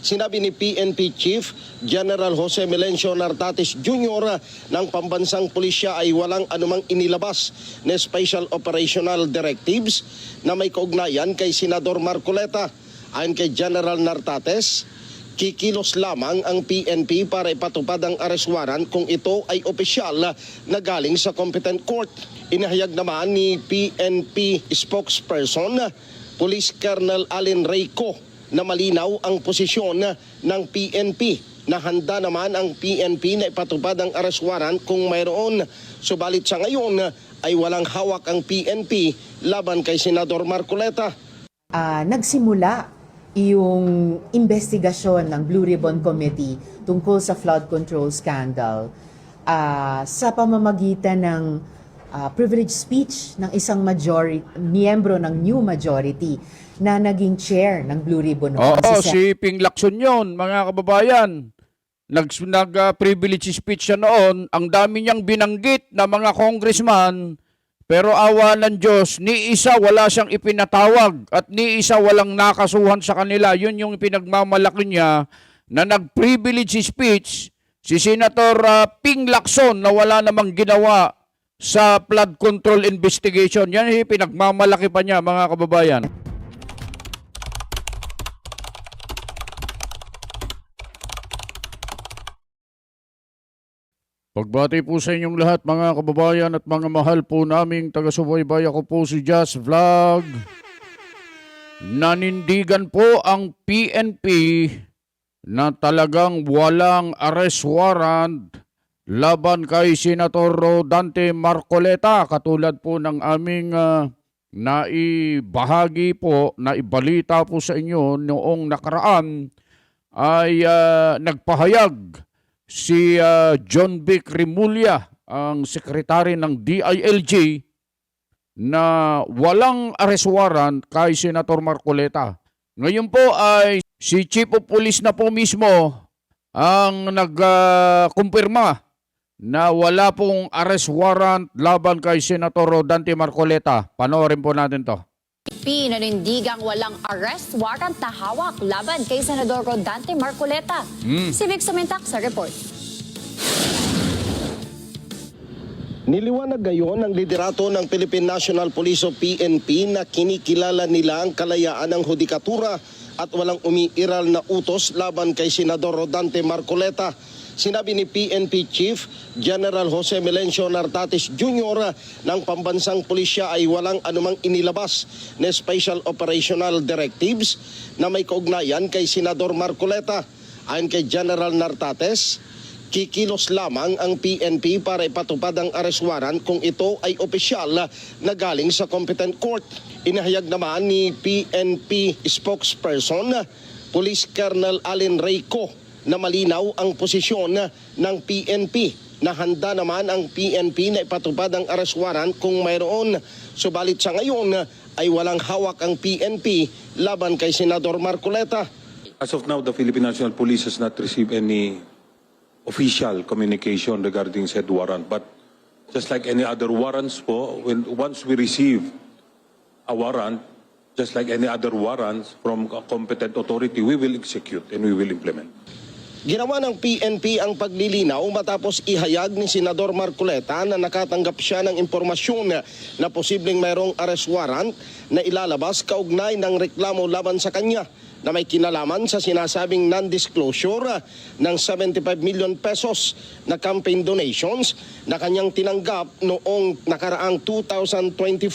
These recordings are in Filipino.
Sinabi ni PNP Chief General Jose Melencio Nartates Jr. ng pambansang pulisya ay walang anumang inilabas na Special Operational Directives na may kaugnayan kay Senador Marcoleta. Ayon kay General Nartates, kikilos lamang ang PNP para ipatupad ang arrest warrant kung ito ay opisyal na galing sa competent court. Inahayag naman ni PNP spokesperson, Police Colonel Allen Reyco, na malinaw ang posisyon ng PNP na handa naman ang PNP na ipatupad ang arrest warrant kung mayroon. Subalit sa ngayon ay walang hawak ang PNP laban kay Senador Marcoleta. Nagsimula yung investigasyon ng Blue Ribbon Committee tungkol sa flood control scandal sa pamamagitan ng privilege speech ng isang miyembro ng new majority na naging chair ng Blue Ribbon. Si Ping Lacson yun, mga kababayan. Nag-privilege speech siya noon. Ang dami niyang binanggit na mga congressman. Pero awa ng Diyos, ni isa wala siyang ipinatawag at ni isa walang nakasuhan sa kanila. Yun yung pinagmamalaki niya na nag-privilege speech si Senator Ping Lacson na wala namang ginawa sa flood control investigation. Yan yung pinagmamalaki pa niya, mga kababayan. Pagbati po sa inyong lahat, mga kababayan at mga mahal po naming taga-subaybay. Ako po si Just Vlog. Nanindigan po ang PNP na talagang walang arrest warrant laban kay Senator Rodante Marcoleta. Katulad po ng aming naibahagi po, naibalita po sa inyo noong nakaraan ay nagpahayag si John Vic Remulla, ang sekretary ng DILG, na walang arrest warrant kay Senator Marcoleta. Ngayon po ay si Chief of Police na po mismo ang nagkumpirma na wala pong arrest warrant laban kay Senator Rodante Marcoleta. Panoorin po natin to. Nanindigang walang arrest warrant na hawak laban kay Senador Rodante Marcoleta. Si Vic Sumentak sa report. Niliwanag ngayon ng liderato ng Philippine National Police o PNP na kinikilala nila ang kalayaan ng hudikatura at walang umiiral na utos laban kay Senador Rodante Marcoleta. Sinabi ni PNP Chief General Jose Melencio Nartates Jr. ng pambansang pulisya ay walang anumang inilabas na Special Operational Directives na may kaugnayan kay Senador Marcoleta. Ayon kay General Nartates, kikilos lamang ang PNP para ipatupad ang arrest warrant kung ito ay opisyal na galing sa competent court. Inahayag naman ni PNP spokesperson, Police Colonel Allen Reyco, na malinaw ang posisyon ng PNP na handa naman ang PNP na ipatupad ang arrest warrant kung mayroon. Subalit sa ngayon ay walang hawak ang PNP laban kay Senador Marcoleta. As of now, the Philippine National Police has not received any official communication regarding said warrant. But just like any other warrants po, once we receive a warrant, just like any other warrants from a competent authority, we will execute and we will implement. Ginawa ng PNP ang paglilinaw matapos ihayag ni Senador Marcoleta na nakatanggap siya ng impormasyon na posibleng mayroong arrest warrant na ilalabas kaugnay ng reklamo laban sa kanya na may kinalaman sa sinasabing non-disclosure ng 75 million pesos na campaign donations na kanyang tinanggap noong nakaraang 2025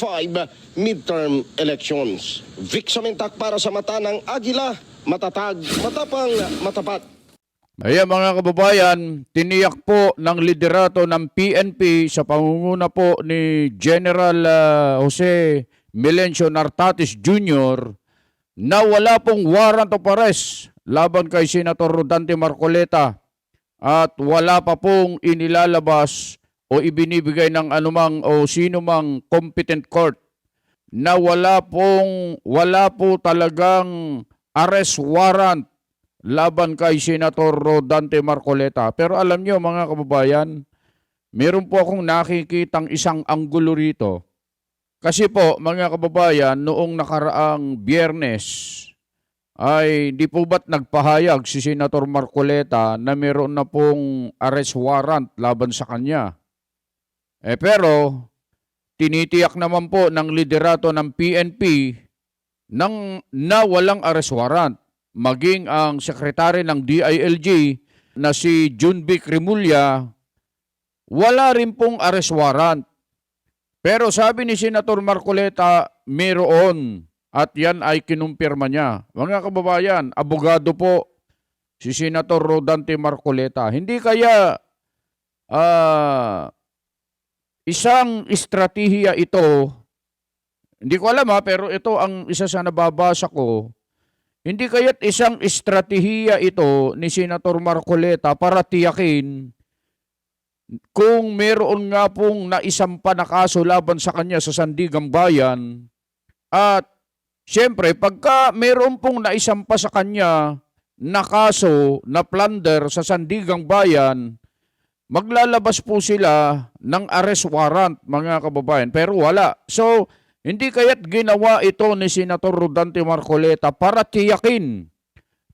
midterm elections. Vic Sumentak para sa Mata ng Agila, matatag, matapang, matapat. Ayan mga kababayan, tiniyak po ng liderato ng PNP sa pangunguna po ni General Jose Melencio Nartates Jr. na wala pong warrant of arrest laban kay Senator Rodante Marcoleta at wala pa pong inilalabas o ibinibigay ng anumang o sinumang competent court na wala po talagang arrest warrant laban kay Senator Rodante Marcoleta. Pero alam nyo mga kababayan, meron po akong nakikitang isang anggulo rito. Kasi po mga kababayan, noong nakaraang Biyernes, ay di po ba't nagpahayag si Senator Marcoleta na meron na pong arrest warrant laban sa kanya? Pero tinitiyak naman po ng liderato ng PNP na walang arrest warrant. Maging ang sekretary ng DILG na si Junvic Rimulya, wala rin pong arrest warrant. Pero sabi ni Senator Marcoleta, meron. At yan ay kinumpirma niya. Mga kababayan, abogado po si Senator Rodante Marcoleta. Hindi kaya isang estratehiya ito, hindi ko alam pero ito ang isa sa nababasa ko, hindi kaya't isang estratehiya ito ni Senator Marcoleta para tiyakin kung meron nga pong naisampa na kaso laban sa kanya sa Sandigang Bayan at siyempre pagka meron pong naisampa sa kanya na kaso na plunder sa Sandigang Bayan, maglalabas po sila ng arrest warrant, mga kababayan. Pero wala. So, hindi kaya't ginawa ito ni Senator Rodante Marcoleta para tiyakin,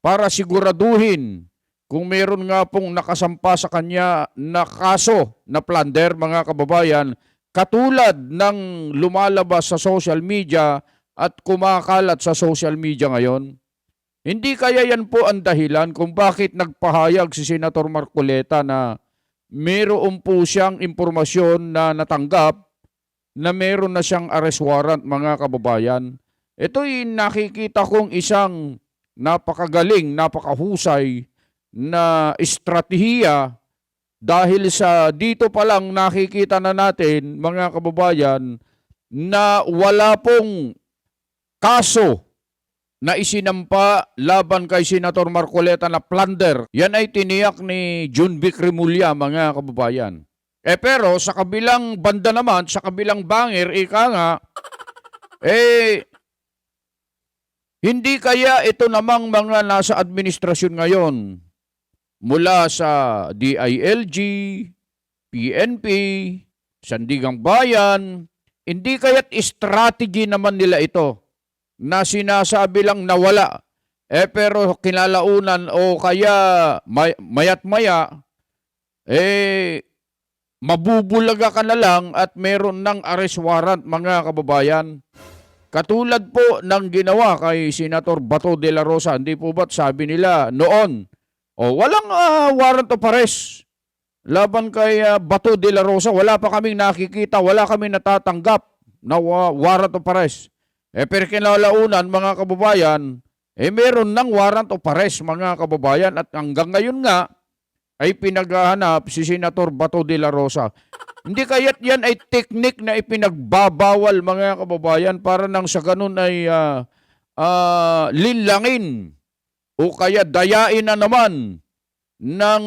para siguraduhin kung meron nga pong nakasampa sa kanya na kaso na plunder, mga kababayan, katulad ng lumalabas sa social media at kumakalat sa social media ngayon. Hindi kaya yan po ang dahilan kung bakit nagpahayag si Senator Marcoleta na meron po siyang impormasyon na natanggap na meron na siyang arrest warrant, mga kababayan. Ito'y nakikita kong isang napakagaling, napakahusay na estratehiya dahil sa dito pa lang nakikita na natin, mga kababayan, na wala pong kaso na isinampa laban kay Senator Marcoleta na plunder. Yan ay tiniyak ni Junvic Rimulya, mga kababayan. Pero sa kabilang banda naman, sa kabilang bangir, ika nga, hindi kaya ito namang mga nasa administrasyon ngayon mula sa DILG, PNP, Sandigang Bayan, hindi kaya't strategy naman nila ito na sinasabi lang na wala. Pero kinalaunan o kaya mayat maya, mabubulaga ka na lang at meron ng arrest warrant, mga kababayan. Katulad po ng ginawa kay Senator Bato de la Rosa. Hindi po ba't sabi nila noon, walang warrant of arrest laban kay Bato de la Rosa. Wala pa kaming nakikita, wala kaming natatanggap na warrant of arrest. Pero kinalaunan, mga kababayan, meron ng warrant of arrest, mga kababayan. At hanggang ngayon nga, ay pinaghahanap si Senator Bato de la Rosa. Hindi kaya't yan ay teknik na ipinagbabawal, mga kababayan, para nang sa ganun ay linlangin o kaya dayain na naman ng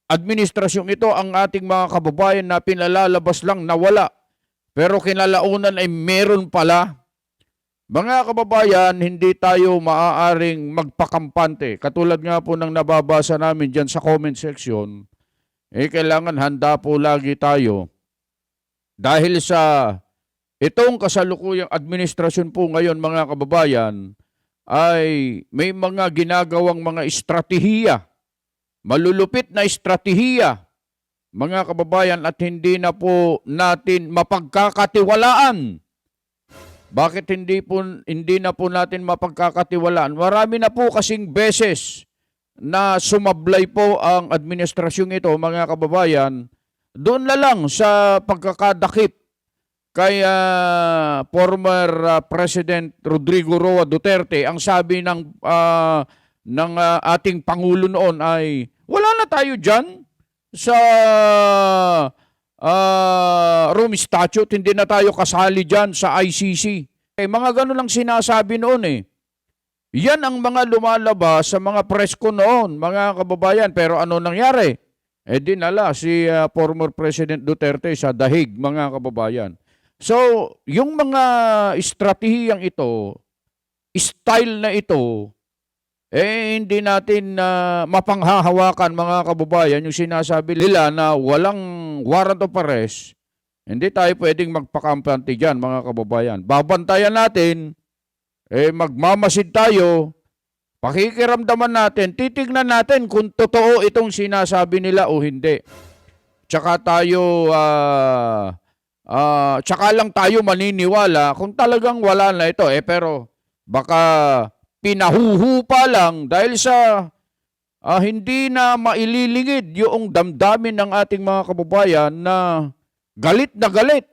administrasyong ito ang ating mga kababayan na pinalalabas lang na wala. Pero kinalaunan ay meron pala. Mga kababayan, hindi tayo maaaring magpakampante. Katulad nga po ng nababasa namin dyan sa comment section, kailangan handa po lagi tayo. Dahil sa itong kasalukuyang administrasyon po ngayon, mga kababayan, ay may mga ginagawang mga estratehiya, malulupit na estratehiya, mga kababayan, at hindi na po natin mapagkakatiwalaan. Bakit hindi na po natin mapagkakatiwalaan? Marami na po kasing beses na sumablay po ang administrasyong ito, mga kababayan, doon na lang sa pagkakadakip kay former President Rodrigo Roa Duterte. Ang sabi ng ating Pangulo noon ay, wala na tayo dyan sa Rome Statute, hindi na tayo kasali dyan sa ICC. Mga ganun lang sinasabi noon Yan ang mga lumalabas sa mga press ko noon, mga kababayan. Pero ano nangyari? Dinala si former President Duterte sa dahig, mga kababayan. So, yung mga estratehiyang ito, style na ito, hindi natin mapanghahawakan, mga kababayan, yung sinasabi nila na walang warrant of arrest. Hindi tayo pwedeng magpakampante dyan, mga kababayan. Babantayan natin, magmamasid tayo, pakikiramdaman natin, titignan natin kung totoo itong sinasabi nila o hindi. Tsaka tayo, tsaka lang tayo maniniwala kung talagang wala na ito. Pero baka pinahuhupa lang dahil sa hindi na maililingid yung damdamin ng ating mga kababayan na galit na galit.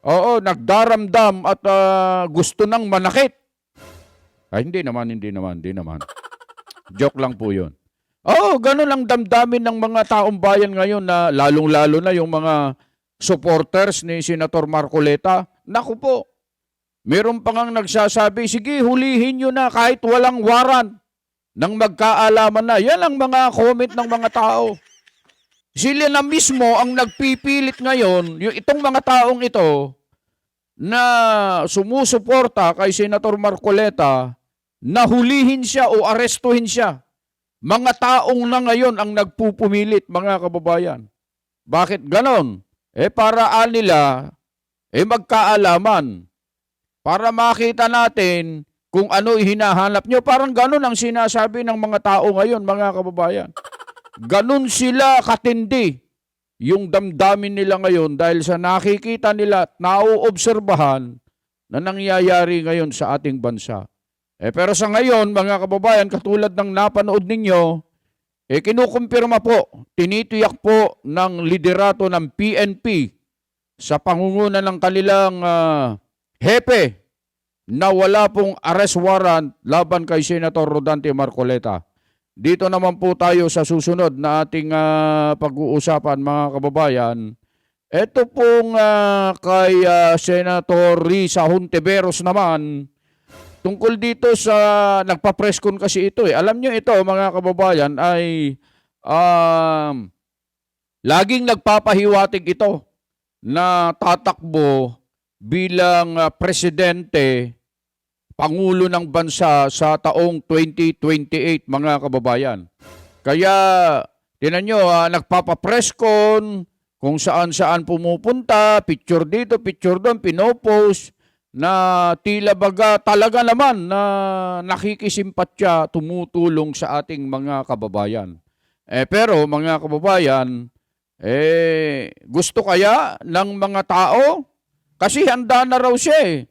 Oo, nagdaramdam at gusto nang manakit. Ay, hindi naman. Joke lang po yun. Oo, ganun ang damdamin ng mga taong bayan ngayon na lalong-lalo na yung mga supporters ni Senator Marcoleta. Naku po, meron pa ngang nagsasabi, sige, hulihin nyo na kahit walang waran nang magkaalaman na. Yan ang mga comment ng mga tao. Sila na mismo ang nagpipilit ngayon, yung itong mga taong ito na sumusuporta kay Senator Marcoleta na hulihin siya o arestuhin siya. Mga taong na ngayon ang nagpupumilit, mga kababayan. Bakit ganon? Para nila, magkaalaman. Para makita natin kung ano hinahanap nyo. Parang ganon ang sinasabi ng mga tao ngayon, mga kababayan. Ganon sila katindi yung damdamin nila ngayon dahil sa nakikita nila at nauobserbahan na nangyayari ngayon sa ating bansa. Pero sa ngayon, mga kababayan, katulad ng napanood ninyo, kinukumpirma po, tinitiyak po ng liderato ng PNP sa pangunguna ng kanilang hepe na wala pong arrest warrant laban kay Senator Rodante Marcoleta. Dito naman po tayo sa susunod na ating pag-uusapan, mga kababayan. Ito pong kay Senator Risa Hontiveros naman, tungkol dito sa nagpa-presscon kasi ito. Alam nyo ito, mga kababayan, ay laging nagpapahiwatig ito na tatakbo bilang presidente, pangulo ng bansa sa taong 2028, mga kababayan. Kaya, tinan nyo, nagpapa-presscon, kung saan-saan pumupunta, picture dito, picture doon, pinopost, na tila baga talaga naman na nakikisimpatya, tumutulong sa ating mga kababayan. Pero, mga kababayan, gusto kaya ng mga tao? Kasi handa na raw siya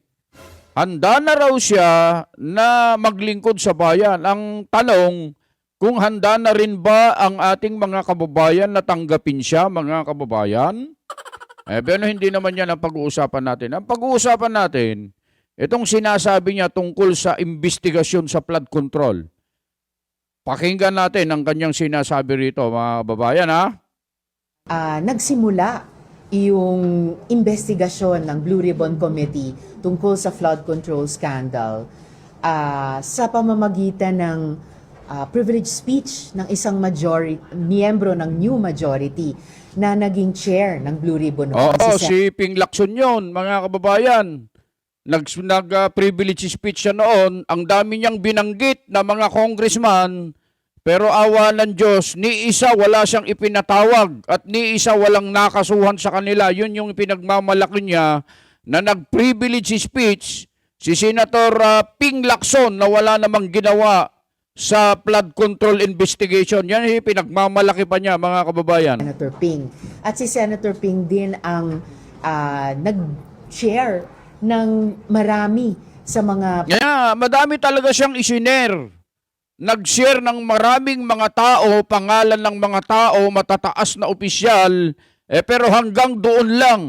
Handa na raw siya na maglingkod sa bayan. Ang tanong, kung handa na rin ba ang ating mga kababayan na tanggapin siya, mga kababayan? Pero hindi naman yan ang pag-uusapan natin. Ang pag-uusapan natin, itong sinasabi niya tungkol sa investigasyon sa flood control. Pakinggan natin ang kanyang sinasabi rito, mga kababayan, ha? Nagsimula yung investigasyon ng Blue Ribbon Committee tungkol sa flood control scandal sa pamamagitan ng privilege speech ng isang miyembro ng new majority na naging chair ng Blue Ribbon. Si Ping Lacson yun, mga kababayan. Nag-privilege speech siya noon. Ang dami niyang binanggit na mga congressman. Pero awa ng Diyos, ni isa wala siyang ipinatawag at ni isa walang nakasuhan sa kanila. Yun yung pinagmamalaki niya na nag-privilege speech si Senator Ping Lacson na wala namang ginawa sa flood control investigation. Yan yung pinagmamalaki pa niya, mga kababayan. Senator Ping. At si Senator Ping din ang nag-chair ng marami sa mga... Madami talaga siyang isinare. Nag-share ng maraming mga tao, pangalan ng mga tao, matataas na opisyal, pero hanggang doon lang.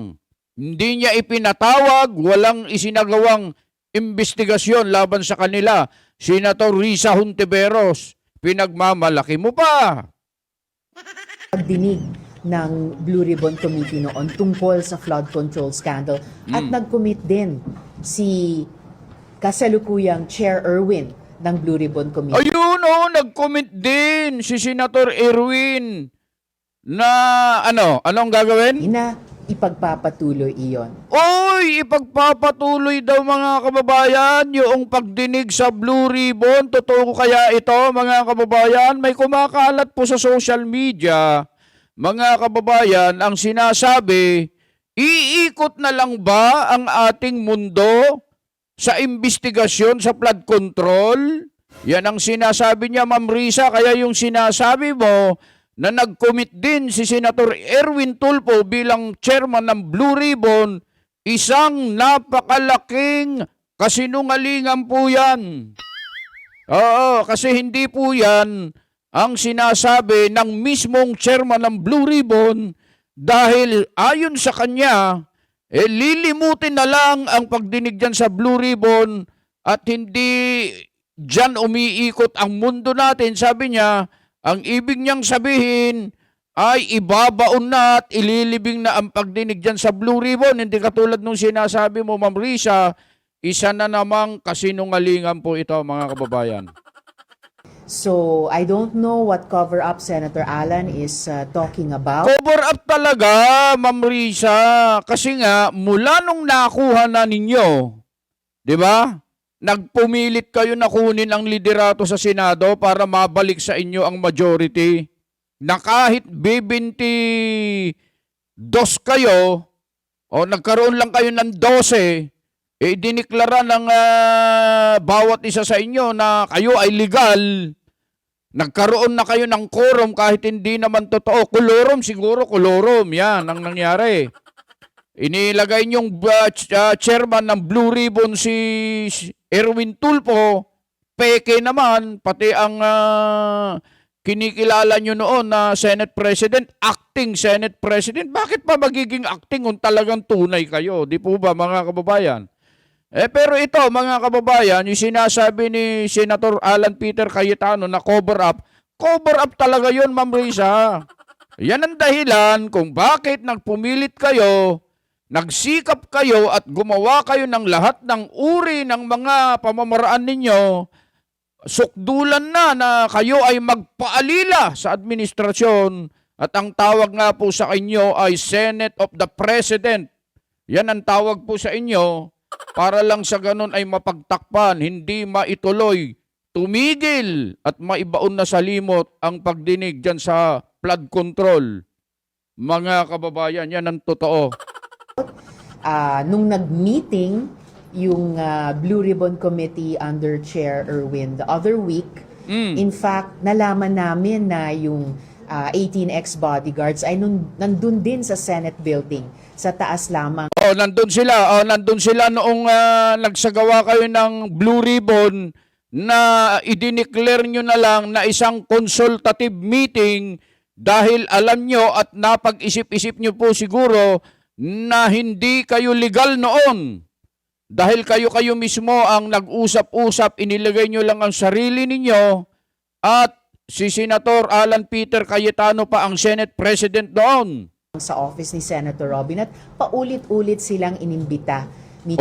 Hindi niya ipinatawag, walang isinagawang investigasyon laban sa kanila. Senator Risa Hontiveros, pinagmamalaki mo pa. Pagdinig ng Blue Ribbon Committee noon tungkol sa flood control scandal at nag-commit din si kasalukuyang Chair Erwin ng Blue Ribbon Committee. Ayun, nag-comment din si Senator Erwin na anong gagawin? Ipagpapatuloy iyon. Ipagpapatuloy daw, mga kababayan, yung pagdinig sa Blue Ribbon. Totoo kaya ito, mga kababayan? May kumakalat po sa social media, mga kababayan, ang sinasabi, iikot na lang ba ang ating mundo sa investigasyon sa flood control? Yan ang sinasabi niya, Ma'am Risa. Kaya yung sinasabi mo na nag-commit din si Senator Erwin Tulfo bilang chairman ng Blue Ribbon, isang napakalaking kasinungalingan po yan. Oo, kasi hindi po yan ang sinasabi ng mismong chairman ng Blue Ribbon dahil ayon sa kanya, lilimutin na lang ang pagdinig dyan sa Blue Ribbon at hindi dyan umiikot ang mundo natin. Sabi niya, ang ibig niyang sabihin ay ibabaon na at ililibing na ang pagdinig dyan sa Blue Ribbon. Hindi katulad nung sinasabi mo, Ma'am Risa, isa na namang kasinungalingan po ito, mga kababayan. So, I don't know what cover-up Senator Alan is talking about. Cover up talaga, Ma'am Risa. Kasi nga, mula nung nakuha na ninyo, di ba? Nagpumilit kayo na kunin ang liderato sa Senado para mabalik sa inyo ang majority. Na kahit B22 kayo, o nagkaroon lang kayo ng 12, diniklara ng bawat isa sa inyo na kayo ay legal. Nagkaroon na kayo ng quorum kahit hindi naman totoo. Kolorum, siguro kolorum. Yan ang nangyari. Inilagay niyong chairman ng Blue Ribbon si Erwin Tulfo. Peke naman, pati ang kinikilala niyo noon na Senate President, acting Senate President. Bakit pa magiging acting kung talagang tunay kayo? Di po ba, mga kababayan? Pero ito, mga kababayan, yung sinasabi ni Senator Alan Peter Cayetano na cover up talaga yun, Ma'am Risa. Yan ang dahilan kung bakit nagpumilit kayo, nagsikap kayo at gumawa kayo ng lahat ng uri ng mga pamamaraan ninyo, sukdulan na kayo ay magpaalila sa administrasyon at ang tawag nga po sa inyo ay Senate of the President. Yan ang tawag po sa inyo. Para lang sa ganun ay mapagtakpan, hindi maituloy, tumigil at maibaon na sa limot ang pagdinig dyan sa flood control. Mga kababayan, yan ang totoo. Nung nag-meeting yung Blue Ribbon Committee under Chair Erwin the other week, in fact, nalaman namin na yung 18 ex-bodyguards ay nandun din sa Senate building, sa taas lamang. Nandun sila. Nandun sila noong nagsagawa kayo ng Blue Ribbon na idineclare nyo na lang na isang consultative meeting dahil alam nyo at napag-isip-isip nyo po siguro na hindi kayo legal noon. Dahil kayo mismo ang nag-usap-usap, inilagay nyo lang ang sarili ninyo at si Senator Alan Peter Cayetano pa ang Senate President noon. Sa office ni Senator Robin at paulit-ulit silang inimbita ni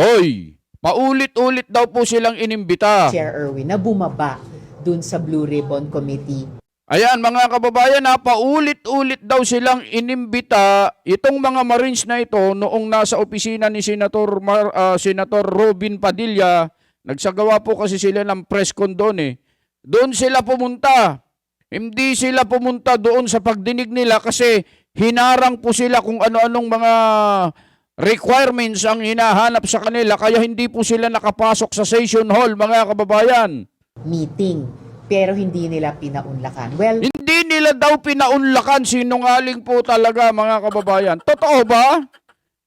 paulit-ulit daw po silang inimbita. Chair Erwin na bumaba dun sa Blue Ribbon Committee. Ayan, mga kababayan, paulit-ulit daw silang inimbita itong mga Marines na ito noong nasa opisina ni Senator Robin Padilla. Nagsagawa po kasi sila ng press con doon. Doon sila pumunta. Hindi sila pumunta doon sa pagdinig nila kasi hinarang po sila kung ano-anong mga requirements ang hinahanap sa kanila kaya hindi po sila nakapasok sa session hall, mga kababayan. Meeting, pero hindi nila pinaunlakan. Well, Hindi nila daw pinaunlakan, sinungaling po talaga, mga kababayan. Totoo ba?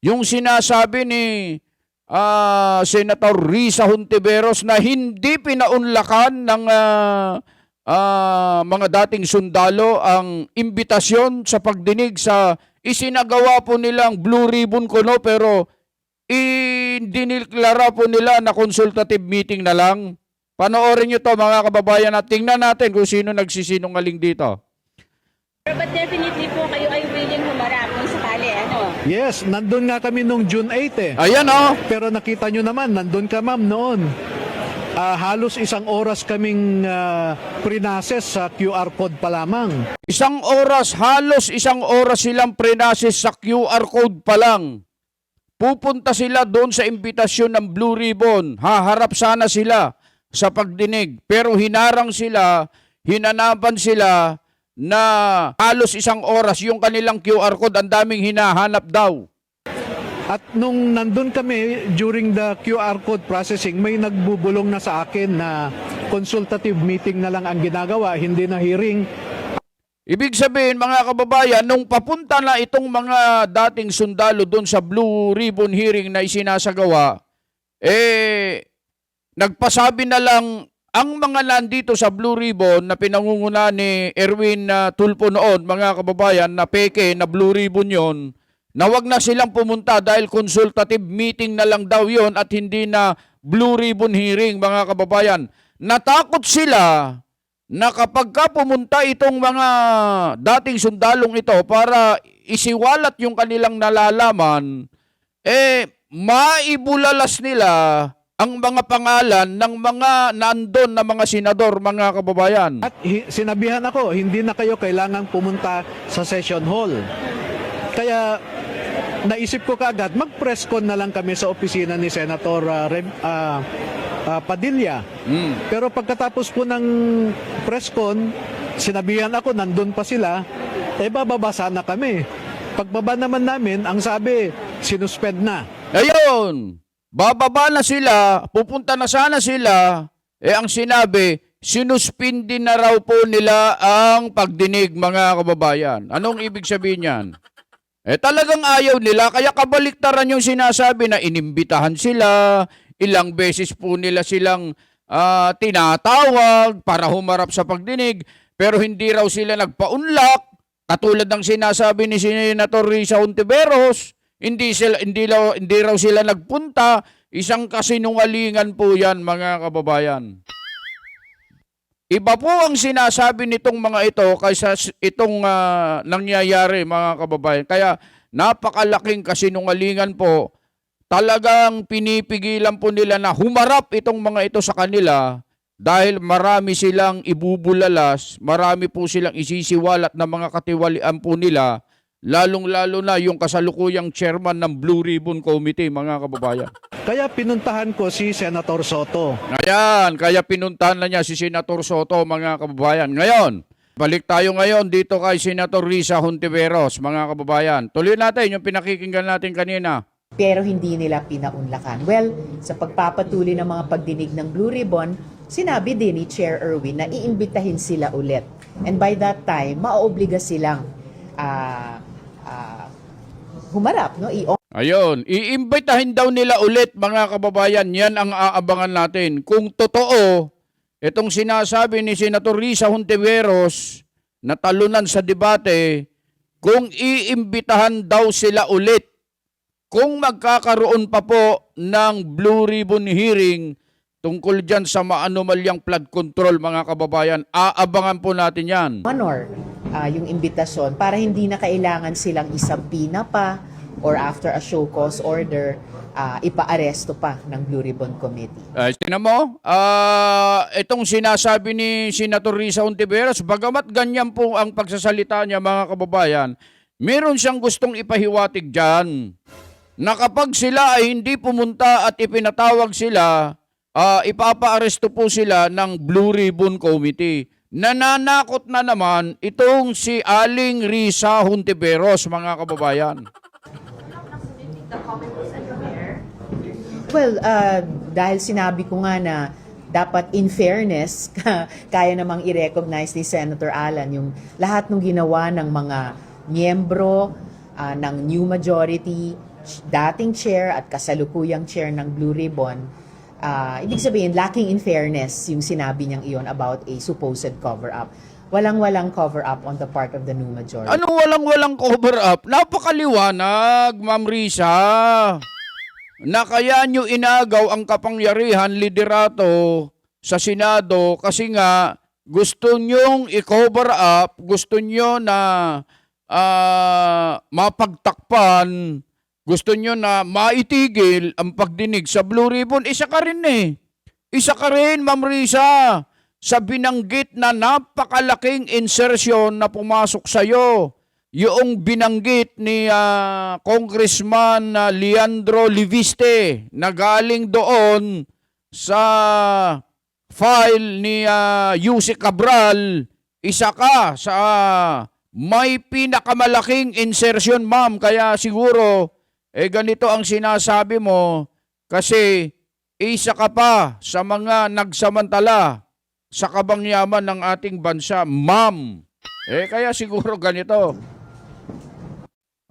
Yung sinasabi ni Senator Risa Hontiveros na hindi pinaunlakan ng mga dating sundalo ang imbitasyon sa pagdinig sa isinagawa po nilang Blue Ribbon Kuno pero diniklara po nila na consultative meeting na lang. Panoorin nyo to, mga kababayan, at tingnan natin kung sino nagsisinungaling dito. But definitely po kayo ay willing humarap kung sakali, Yes, nandun nga kami nung June 8 Ayan Pero nakita nyo naman, nandun ka ma'am noon. Halos isang oras kaming prinases sa QR code pa lamang. halos isang oras silang prenasis sa QR code pa lang. Pupunta sila doon sa imbitasyon ng Blue Ribbon. Haharap sana sila sa pagdinig. Pero hinarang sila, hinanapan sila na halos isang oras yung kanilang QR code, ang daming hinahanap daw. At nung nandun kami during the QR code processing, may nagbubulong na sa akin na consultative meeting na lang ang ginagawa, hindi na hearing. Ibig sabihin, mga kababayan, nung papunta na itong mga dating sundalo doon sa Blue Ribbon hearing na isinasagawa, nagpasabi na lang ang mga nandito sa Blue Ribbon na pinangunguna ni Erwin Tulfo noon, mga kababayan, na peke na Blue Ribbon yon, na wag na silang pumunta dahil consultative meeting na lang daw yon at hindi na Blue Ribbon hearing, mga kababayan. Natakot sila na kapag ka pumunta itong mga dating sundalong ito para isiwalat yung kanilang nalalaman, maibulalas nila ang mga pangalan ng mga nandun na mga senador, mga kababayan. At sinabihan ako, hindi na kayo kailangang pumunta sa session hall. Kaya naisip ko kaagad, mag-press con na lang kami sa opisina ni Senator Padilla. Pero pagkatapos po ng press con, sinabihan ako, nandun pa sila, bababa sana kami. Pagbaba naman namin, ang sabi, sinuspend na. Ayun, bababa na sila, pupunta na sana sila, ang sinabi, sinuspindi na raw po nila ang pagdinig, mga kababayan. Anong ibig sabihin yan? Talagang ayaw nila, kaya kabaliktaran yung sinasabi na inimbitahan sila, ilang beses po nila silang tinatawag para humarap sa pagdinig, pero hindi raw sila nagpaunlak, katulad ng sinasabi ni Senator Risa Hontiveros, hindi raw sila nagpunta, isang kasinungalingan po yan, mga kababayan. Iba po ang sinasabi nitong mga ito kaysa itong nangyayari, mga kababayan. Kaya napakalaking kasinungalingan po. Talagang pinipigilan po nila na humarap itong mga ito sa kanila dahil marami silang ibubulalas, marami po silang isisiwalat na mga katiwalian po nila, lalong-lalo na yung kasalukuyang chairman ng Blue Ribbon Committee, mga kababayan. Kaya pinuntahan ko si Senator Soto. Ayan, kaya pinuntahan na niya si Senator Soto, mga kababayan. Ngayon, balik tayo ngayon dito kay Senator Risa Hontiveros, mga kababayan. Tuloy natin yung pinakikinggan natin kanina. Pero hindi nila pinaunlakan. Well, sa pagpapatuloy ng mga pagdinig ng Blue Ribbon, sinabi din ni Chair Erwin na iimbitahin sila ulit. And by that time, maoobliga silang humarap, no? Ayun, iimbitahin daw nila ulit, mga kababayan. Yan ang aabangan natin. Kung totoo, itong sinasabi ni Senator Risa Hontiveros na talunan sa debate, kung iimbitahan daw sila ulit, kung magkakaroon pa po ng Blue Ribbon hearing tungkol dyan sa maanumalyang flood control, mga kababayan, aabangan po natin yan. Honor yung imbitasyon para hindi na kailangan silang isampina pa or after a show cause order, ipa-aresto pa ng Blue Ribbon Committee. Tingnan mo, itong sinasabi ni Senator Risa Hontiveros, bagamat ganyan po ang pagsasalita niya, mga kababayan, meron siyang gustong ipahiwatig dyan na kapag sila ay hindi pumunta at ipinatawag sila, ipapa-aresto po sila ng Blue Ribbon Committee. Nananakot na naman itong si Aling Risa Hontiveros, mga kababayan. Well, dahil sinabi ko nga na dapat in fairness, kaya namang i-recognize ni Senator Alan yung lahat ng ginawa ng mga miyembro ng New Majority, dating chair at kasalukuyang chair ng Blue Ribbon. Ibig sabihin, lacking in fairness yung sinabi niyang iyon about a supposed cover-up. Walang-walang cover-up on the part of the New Majority. Ano walang-walang cover-up? Napakaliwanag, Ma'am Risa, na kaya nyo inagaw ang kapangyarihan, liderato sa Senado kasi nga gusto nyong i-cover up, gusto nyo na mapagtakpan, gusto nyo na maitigil ang pagdinig sa Blue Ribbon. Isa ka rin Isa ka rin, Ma'am Risa, sa binanggit na napakalaking insertion na pumasok sa'yo. Yung binanggit ni Congressman Leandro Liviste na galing doon sa file ni Yusek Cabral, isa ka sa may pinakamalaking insertion, ma'am. Kaya siguro ganito ang sinasabi mo kasi isa ka pa sa mga nagsamantala sa kabangyaman ng ating bansa, ma'am. Kaya siguro ganito.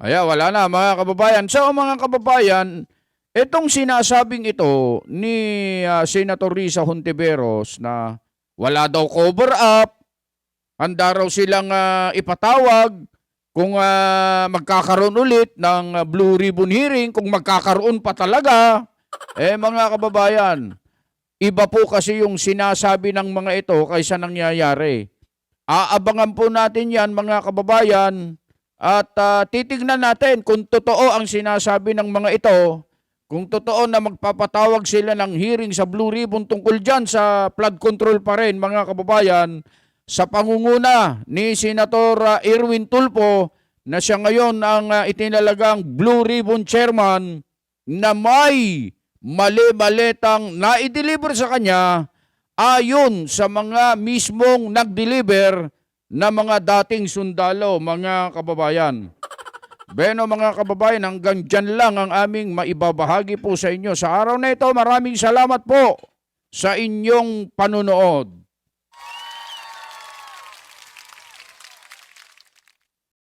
Wala na mga kababayan. So mga kababayan, itong sinasabing ito ni Senator Risa Hontiveros na wala daw cover up, handa raw silang ipatawag kung magkakaroon ulit ng Blue Ribbon hearing, kung magkakaroon pa talaga. Mga kababayan, iba po kasi yung sinasabi ng mga ito kaysa nangyayari. Aabangan po natin yan mga kababayan at titignan natin kung totoo ang sinasabi ng mga ito, kung totoo na magpapatawag sila ng hearing sa Blue Ribbon tungkol dyan sa flood control pa rin mga kababayan, sa pangunguna ni Senator Erwin Tulfo na siya ngayon ang itinalagang Blue Ribbon Chairman na may mali-malitang na-deliver sa kanya ayon sa mga mismong nag-deliver na mga dating sundalo, mga kababayan. Beno mga kababayan, hanggang dyan lang ang aming maibabahagi po sa inyo. Sa araw na ito, maraming salamat po sa inyong panunood.